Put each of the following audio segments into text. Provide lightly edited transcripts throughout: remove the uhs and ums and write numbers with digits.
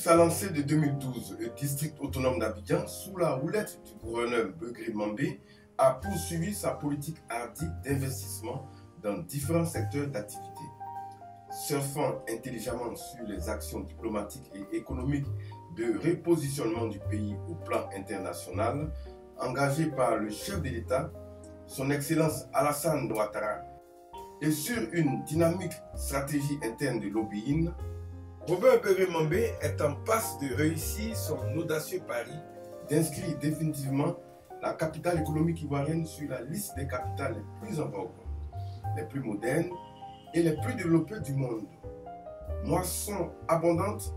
sa lancée de 2012, le district autonome d'Abidjan, sous la houlette du gouverneur Beugri Mambé, a poursuivi sa politique hardie d'investissement dans différents secteurs d'activité. Surfant intelligemment sur les actions diplomatiques et économiques de repositionnement du pays au plan international, engagées par le chef de l'État, son Excellence Alassane Ouattara, et sur une dynamique stratégie interne de lobbying, Robert Beugri Mambé est en passe de réussir son audacieux pari d'inscrire définitivement la capitale économique ivoirienne sur la liste des capitales les plus en vogue, les plus modernes et les plus développées du monde. Moisson abondante,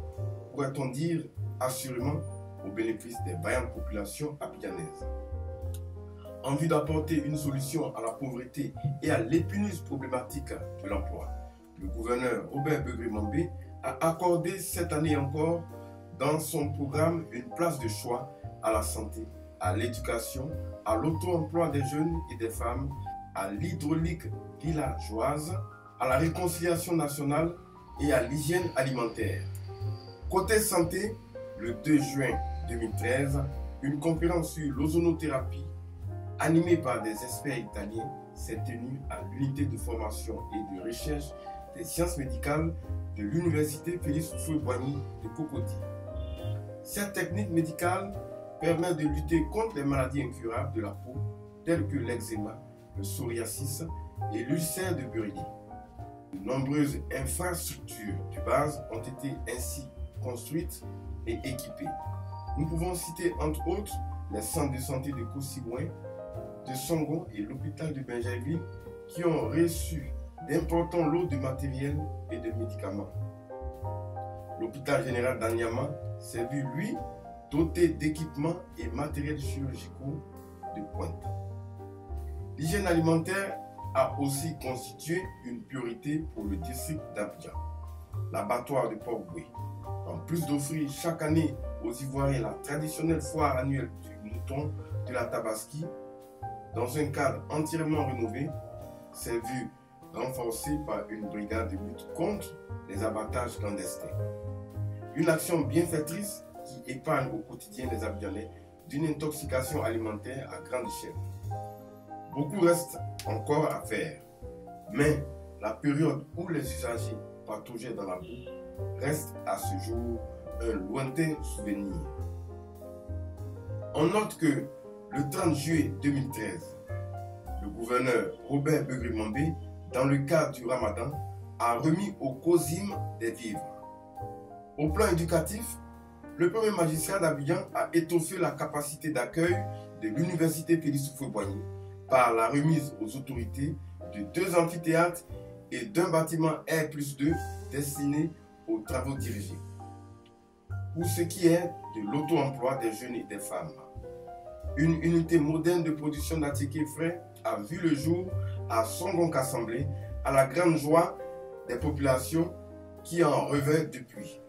pourrait-on dire, assurément au bénéfice des vaillantes populations abidjanaises. En vue d'apporter une solution à la pauvreté et à l'épineuse problématique de l'emploi, le gouverneur Robert Beugri Mambé a accordé cette année encore dans son programme une place de choix à la santé, à l'éducation, à l'auto-emploi des jeunes et des femmes, à l'hydraulique villageoise, à la réconciliation nationale et à l'hygiène alimentaire. Côté santé, le 2 juin 2013, une conférence sur l'ozonothérapie animée par des experts italiens s'est tenue à l'unité de formation et de recherche des sciences médicales de l'université Félix Houphouët-Boigny de Cocody. Cette technique médicale permet de lutter contre les maladies incurables de la peau telles que l'eczéma, le psoriasis et l'ulcère de Burgdorf. De nombreuses infrastructures de base ont été ainsi construites et équipées. Nous pouvons citer entre autres les centres de santé de Kossigouin, de Songon et l'hôpital de Bingerville qui ont reçu d'importants lots de matériel et de médicaments. L'hôpital général d'Anyama s'est vu, lui, doté d'équipements et matériels chirurgicaux de pointe. L'hygiène alimentaire a aussi constitué une priorité pour le district d'Abidjan. L'abattoir de Port-Boué, en plus d'offrir chaque année aux Ivoiriens la traditionnelle foire annuelle du mouton de la Tabaski, dans un cadre entièrement rénové, s'est vu renforcé par une brigade de lutte contre les abattages clandestins. Une action bienfaitrice qui épargne au quotidien les Abidjanais d'une intoxication alimentaire à grande échelle. Beaucoup reste encore à faire, mais la période où les usagers pataugeaient dans la boue reste à ce jour un lointain souvenir. On note que le 30 juillet 2013, le gouverneur Robert Beugri Mambé, dans le cadre du Ramadan, a remis au COSIM des vivres. Au plan éducatif, le premier magistrat d'Abidjan a étoffé la capacité d'accueil de l'université Félix Houphouët-Boigny par la remise aux autorités de 2 amphithéâtres et d'un bâtiment R+2 destiné aux travaux dirigés. Pour ce qui est de l'auto-emploi des jeunes et des femmes, une unité moderne de production d'articles frais a vu le jour à Songon-Kassamblé, à la grande joie des populations qui en rêvaient depuis.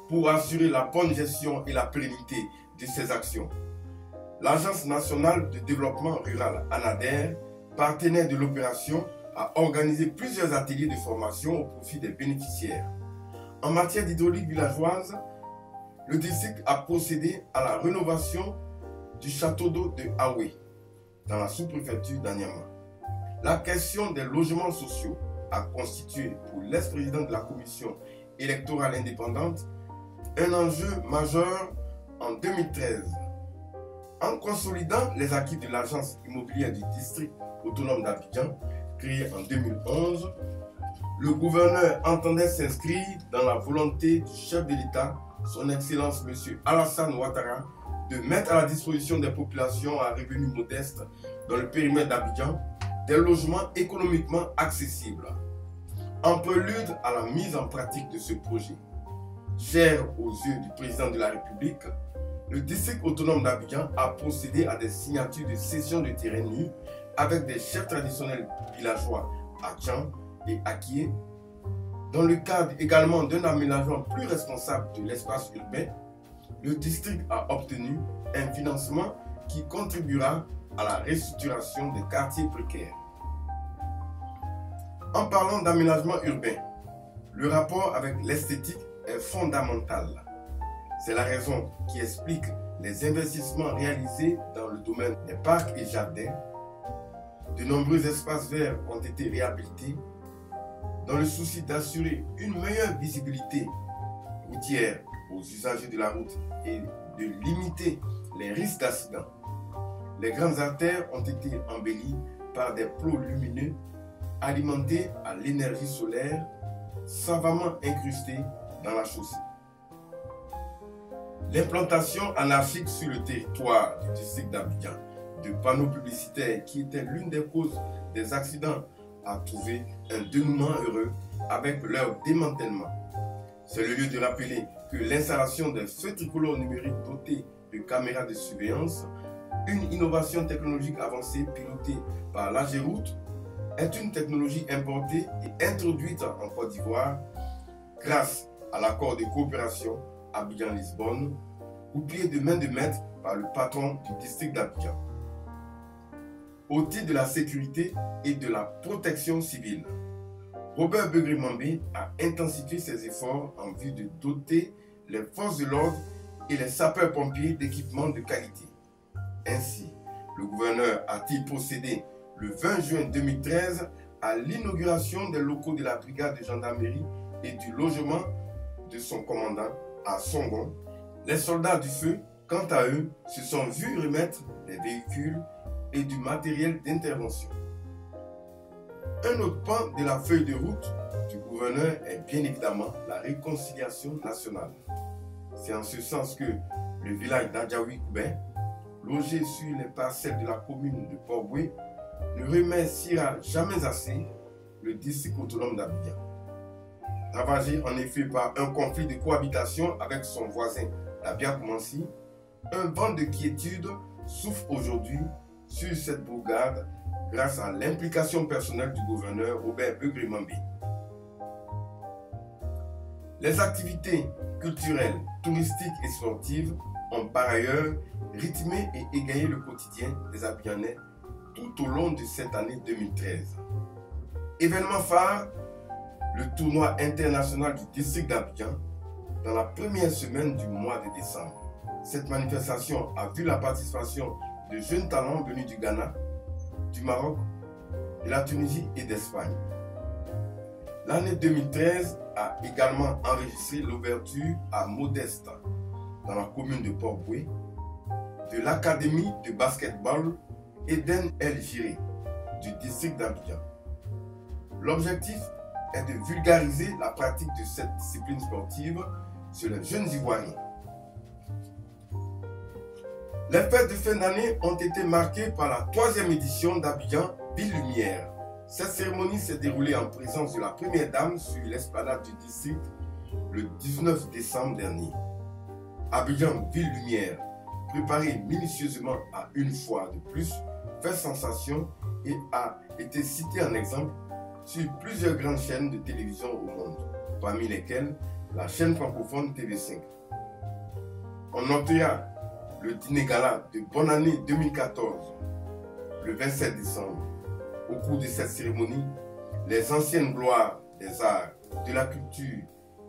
Pour assurer la bonne gestion et la pérennité de ces actions, l'Agence nationale de développement rural ANADER, partenaire de l'opération, a organisé plusieurs ateliers de formation au profit des bénéficiaires. En matière d'hydraulique villageoise, le district a procédé à la rénovation du château d'eau de Aoué, dans la sous-préfecture d'Anyama. La question des logements sociaux a constitué pour l'ex-président de la commission électorale indépendante un enjeu majeur en 2013. En consolidant les acquis de l'agence immobilière du district autonome d'Abidjan, créée en 2011, le gouverneur entendait s'inscrire dans la volonté du chef de l'État, son Excellence M. Alassane Ouattara, de mettre à la disposition des populations à revenus modestes dans le périmètre d'Abidjan des logements économiquement accessibles. En prélude à la mise en pratique de ce projet, cher aux yeux du président de la République, le district autonome d'Abidjan a procédé à des signatures de cession de terrain nus avec des chefs traditionnels villageois à Tchan et Akie, dans le cadre également d'un aménagement plus responsable de l'espace urbain. Le district a obtenu un financement qui contribuera à la restructuration des quartiers précaires. En parlant d'aménagement urbain, le rapport avec l'esthétique est fondamentale. C'est la raison qui explique les investissements réalisés dans le domaine des parcs et jardins. De nombreux espaces verts ont été réhabilités dans le souci d'assurer une meilleure visibilité routière aux usagers de la route et de limiter les risques d'accident. Les grandes artères ont été embellies par des plots lumineux alimentés à l'énergie solaire, savamment incrustés dans la chaussée. L'implantation anarchique sur le territoire du district d'Abidjan de panneaux publicitaires qui étaient l'une des causes des accidents a trouvé un dénouement heureux avec leur démantèlement. C'est le lieu de rappeler que l'installation des feux tricolores numériques dotés de caméras de surveillance, une innovation technologique avancée pilotée par l'AGEROUTE, est une technologie importée et introduite en Côte d'Ivoire grâce à l'accord de coopération Abidjan-Lisbonne, goupillé de main de maître par le patron du district d'Abidjan. Au titre de la sécurité et de la protection civile, Robert Begré-Mambé a intensifié ses efforts en vue de doter les forces de l'ordre et les sapeurs-pompiers d'équipements de qualité. Ainsi, le gouverneur a-t-il procédé le 20 juin 2013 à l'inauguration des locaux de la brigade de gendarmerie et du logement de son commandant à Songon. Les soldats du feu, quant à eux, se sont vus remettre des véhicules et du matériel d'intervention. Un autre pan de la feuille de route du gouverneur est bien évidemment la réconciliation nationale. C'est en ce sens que le village d'Adjaoui-Koubin, logé sur les parcelles de la commune de Port-Boué, ne remerciera jamais assez le district autonome d'Abidjan. Ravagé en effet par un conflit de cohabitation avec son voisin d'Abia-Koumansi, un vent de quiétude souffle aujourd'hui sur cette bourgade grâce à l'implication personnelle du gouverneur Robert Begré-Mambé. Les activités culturelles, touristiques et sportives ont par ailleurs rythmé et égayé le quotidien des Abidjanais tout au long de cette année 2013. Événement phare, le tournoi international du district d'Abidjan dans la première semaine du mois de décembre. Cette manifestation a vu la participation de jeunes talents venus du Ghana, du Maroc, de la Tunisie et d'Espagne. L'année 2013 a également enregistré l'ouverture à Modeste, dans la commune de Port-Boué, de l'académie de basketball Eden El Jiré du district d'Abidjan. L'objectif est de vulgariser la pratique de cette discipline sportive sur les jeunes Ivoiriens. Les fêtes de fin d'année ont été marquées par la 3e édition d'Abidjan Ville Lumière. Cette cérémonie s'est déroulée en présence de la première dame sur l'esplanade du district le 19 décembre dernier. Abidjan Ville Lumière, préparée minutieusement à une fois de plus, fait sensation et a été citée en exemple sur plusieurs grandes chaînes de télévision au monde, parmi lesquelles la chaîne francophone TV5. On notera le dîner gala de Bonne Année 2014, le 27 décembre. Au cours de cette cérémonie, les anciennes gloires des arts, de la culture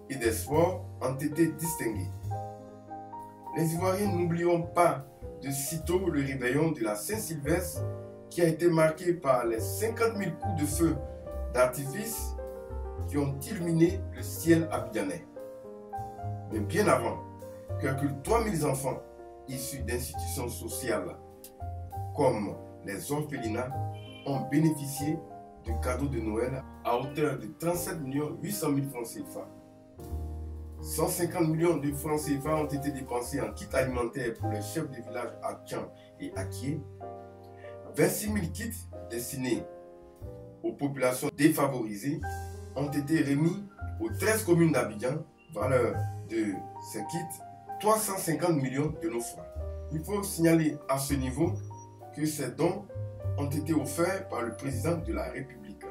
et des sports ont été distinguées. Les Ivoiriens n'oublieront pas de sitôt le réveillon de la Saint-Sylvestre qui a été marqué par les 50 000 coups de feu d'artifice qui ont illuminé le ciel abidjanais. Mais bien avant, quelques 3000 enfants issus d'institutions sociales comme les orphelinats ont bénéficié du cadeau de Noël à hauteur de 37 800 000 francs CFA. 150 millions de francs CFA ont été dépensés en kits alimentaires pour les chefs de village à Tian et à Kié. 26 000 kits destinés aux populations défavorisées ont été remis aux 13 communes d'Abidjan, valeur de ces kits 350 millions de nos francs. Il faut signaler à ce niveau que ces dons ont été offerts par le président de la République.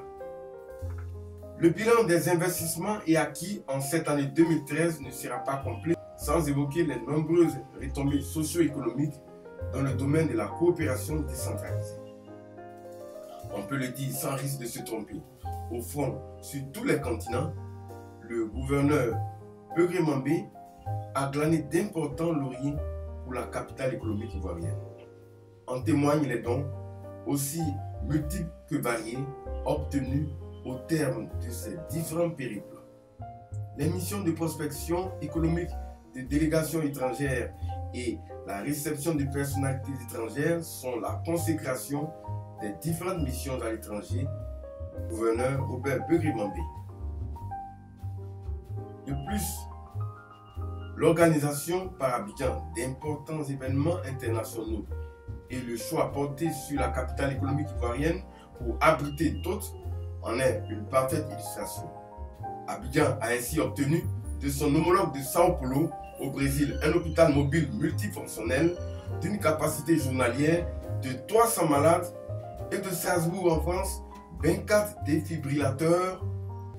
Le bilan des investissements et acquis en cette année 2013 ne sera pas complet sans évoquer les nombreuses retombées socio-économiques dans le domaine de la coopération décentralisée. On peut le dire sans risque de se tromper. Au fond, sur tous les continents, le gouverneur Begré-Mambé a glané d'importants lauriers pour la capitale économique ivoirienne. En témoignent les dons, aussi multiples que variés, obtenus au terme de ces différents périples. Les missions de prospection économique des délégations étrangères et la réception de personnalités étrangères sont la consécration des différentes missions à l'étranger du gouverneur Robert Begré-Mambé. De plus, l'organisation par Abidjan d'importants événements internationaux et le choix porté sur la capitale économique ivoirienne pour abriter d'autres en est une parfaite illustration. Abidjan a ainsi obtenu de son homologue de Sao Paulo au Brésil un hôpital mobile multifonctionnel d'une capacité journalière de 300 malades et de Strasbourg en France 24 défibrillateurs.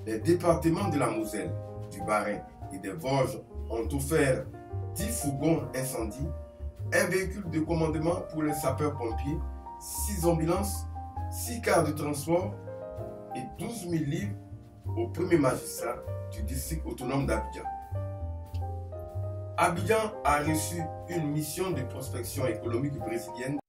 Les départements de la Moselle, du Bas-Rhin et des Vosges ont offert 10 fourgons incendie, un véhicule de commandement pour les sapeurs-pompiers, 6 ambulances, 6 cars de transport et 12 000 livres au premier magistrat du district autonome d'Abidjan. Abidjan a reçu une mission de prospection économique brésilienne